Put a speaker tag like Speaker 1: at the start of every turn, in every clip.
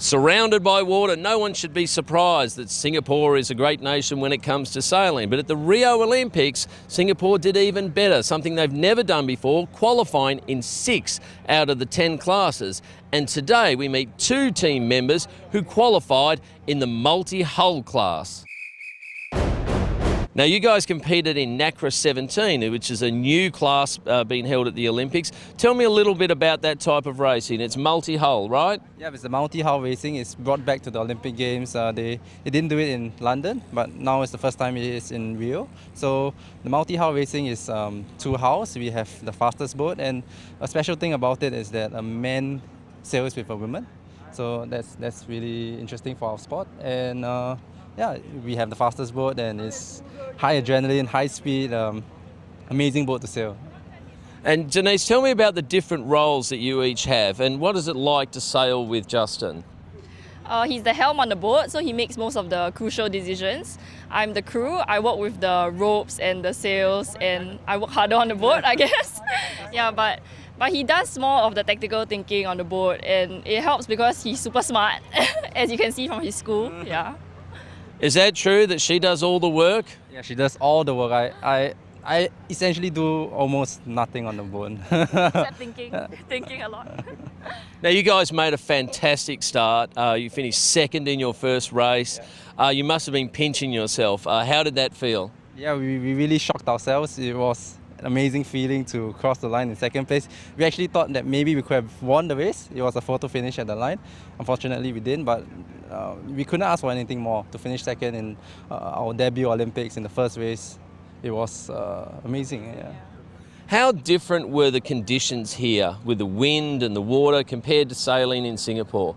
Speaker 1: Surrounded by water, no one should be surprised that Singapore is a great nation when it comes to sailing. But at the Rio Olympics, Singapore did even better, something they've never done before, qualifying in 6 out of the 10 classes. And today we meet 2 team members who qualified in the multi-hull class. Now, you guys competed in NACRA 17, which is a new class being held at the Olympics. Tell me a little bit about that type of racing. It's multi-hull, right?
Speaker 2: Yeah, it's the multi-hull racing. It's brought back to the Olympic Games. They didn't do it in London, but now it's the first time it is in Rio. So the multi-hull racing is 2 hulls. We have the fastest boat, and a special thing about it is that a man sails with a woman. So that's really interesting for our sport. And yeah, we have the fastest boat, and it's high adrenaline, high speed, amazing boat to sail.
Speaker 1: And Denise, tell me about the different roles that you each have, and what is it like to sail with Justin?
Speaker 3: He's the helm on the boat, so he makes most of the crucial decisions. I'm the crew. I work with the ropes and the sails, and I work harder on the boat, I guess. Yeah, but he does more of the tactical thinking on the boat, and it helps because he's super smart, as you can see from his school. Yeah.
Speaker 1: Is that true that she does all the work?
Speaker 2: Yeah, she does all the work. I essentially do almost nothing on the boat.
Speaker 3: Except thinking a lot.
Speaker 1: Now, you guys made a fantastic start. You finished second in your first race. You must have been pinching yourself. How did that feel?
Speaker 2: Yeah, we really shocked ourselves. It was an amazing feeling to cross the line in second place. We actually thought that maybe we could have won the race. It was a photo finish at the line. Unfortunately, we didn't, but we couldn't ask for anything more. To finish second in our debut Olympics in the first race, it was amazing. Yeah.
Speaker 1: How different were the conditions here with the wind and the water compared to sailing in Singapore?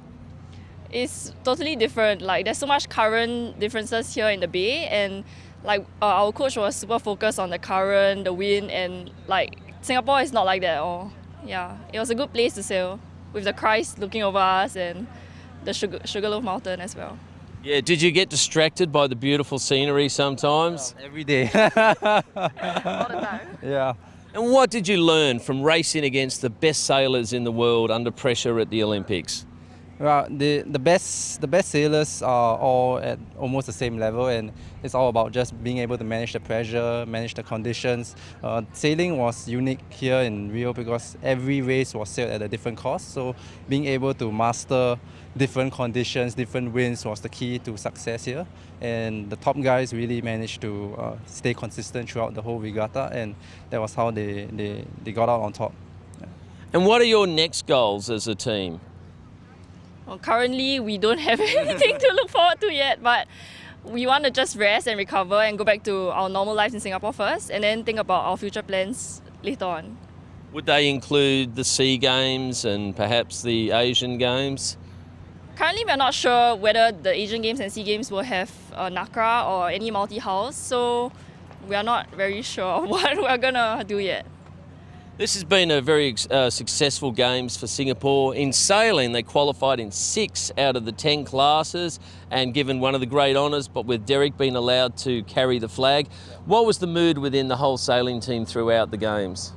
Speaker 3: It's totally different. Like, there's so much current differences here in the bay, and like our coach was super focused on the current, the wind, and like Singapore is not like that at all. Yeah, it was a good place to sail with the Christ looking over us and the Sugarloaf Mountain as well.
Speaker 1: Yeah, did you get distracted by the beautiful scenery sometimes?
Speaker 2: Every day.
Speaker 3: All the time.
Speaker 2: Yeah.
Speaker 1: And what did you learn from racing against the best sailors in the world under pressure at the Olympics?
Speaker 2: Well, the best sailors are all at almost the same level, and it's all about just being able to manage the pressure, manage the conditions. Sailing was unique here in Rio because every race was sailed at a different course, so being able to master different conditions, different winds was the key to success here. And the top guys really managed to stay consistent throughout the whole regatta, and that was how they got out on top. Yeah.
Speaker 1: And what are your next goals as a team?
Speaker 3: Well, currently, we don't have anything to look forward to yet, but we want to just rest and recover and go back to our normal lives in Singapore first, and then think about our future plans later on.
Speaker 1: Would they include the SEA Games and perhaps the Asian Games?
Speaker 3: Currently, we're not sure whether the Asian Games and SEA Games will have NACRA or any multi-hulls, so we are not very sure of what we're going to do yet.
Speaker 1: This has been a very successful Games for Singapore. In sailing, they qualified in 6 out of the 10 classes and given one of the great honours, but with Derek being allowed to carry the flag. What was the mood within the whole sailing team throughout the Games?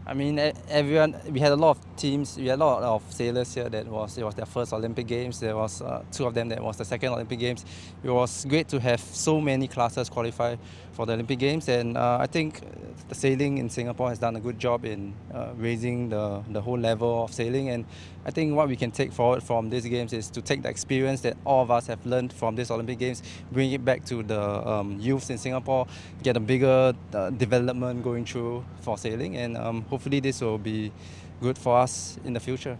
Speaker 2: I mean, everyone. We had a lot of teams. We had a lot of sailors here. It was their first Olympic Games. There was 2 of them that was the second Olympic Games. It was great to have so many classes qualify for the Olympic Games, and I think the sailing in Singapore has done a good job in raising the whole level of sailing. And I think what we can take forward from these games is to take the experience that all of us have learned from these Olympic Games, bring it back to the youths in Singapore, get a bigger development going through for sailing, and hopefully this will be good for us in the future.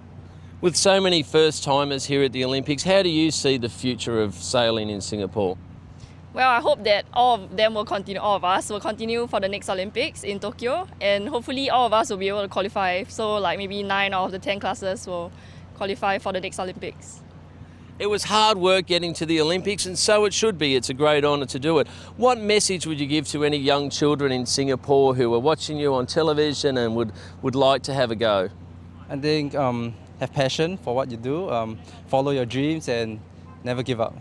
Speaker 1: With so many first-timers here at the Olympics, how do you see the future of sailing in Singapore?
Speaker 3: Well, I hope that all of us will continue for the next Olympics in Tokyo, and hopefully all of us will be able to qualify. So like maybe 9 out of the 10 classes will qualify for the next Olympics.
Speaker 1: It was hard work getting to the Olympics, and so it should be. It's a great honour to do it. What message would you give to any young children in Singapore who are watching you on television and would like to have a go?
Speaker 2: I think have passion for what you do, follow your dreams, and never give up.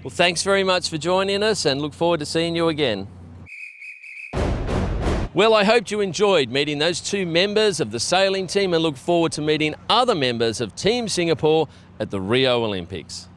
Speaker 1: Well, thanks very much for joining us, and look forward to seeing you again. Well, I hoped you enjoyed meeting those two members of the sailing team and look forward to meeting other members of Team Singapore at the Rio Olympics.